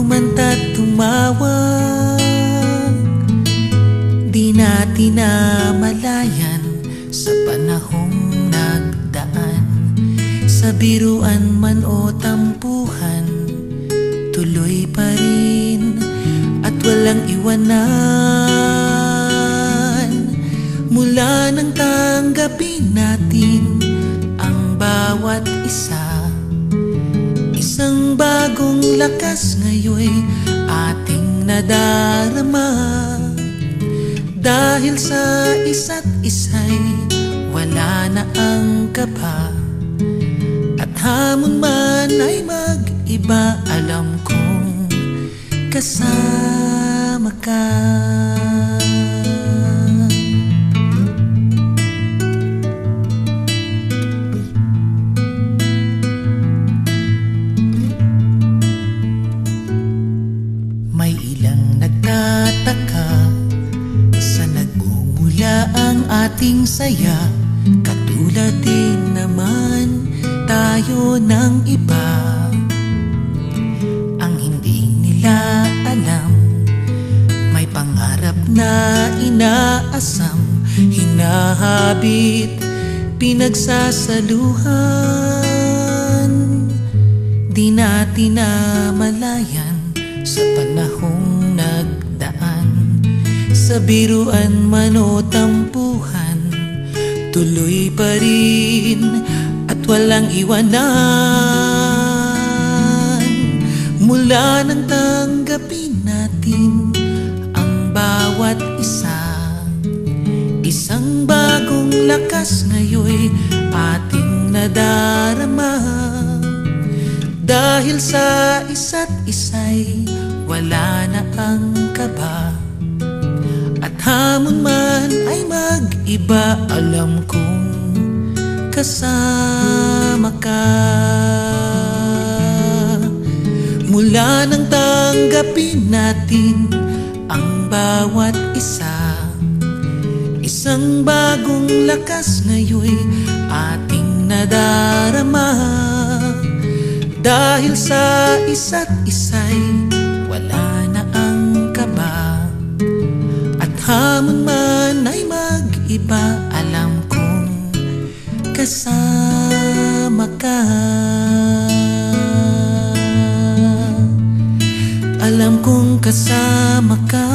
kumanta't tumawag, di natin namalayan sa panahong nagdaan. Sa biruan man o tampuhan, tuloy pa rin at walang iwanan. Mula nang tanggapin natin ang bawat isa, isang bagong lakas ngayon ating nadarama. Dahil sa isa't isa'y wala na ang kaba, at hamon man ay mag-iba, alam kong kasama ka. May ilang nagtataka sa nagmumula ang ating saya, katulad din naman tayo ng iba. Ang hindi nila alam, may pangarap na inaasam, hinahabit, pinagsasaluhan. Di natin namalayan sa panahong nagdaan. Sa biruan man o tampuhan, tuloy pa rin at walang iwanan. Mula nang tanggapin natin ang bawat isa, isang bagong lakas ngayon ating nadarama. Dahil sa isa't isa'y wala na ang kaba, at hamon man ay mag-iba, alam kong kasama ka. Mula nang tanggapin natin ang bawat isa, isang bagong lakas ngayon ating nadarama. Dahil sa isa't isa'y wala na ang kaba, at hamon man ay mag-iba, alam kong kasama ka. Alam kong kasama ka.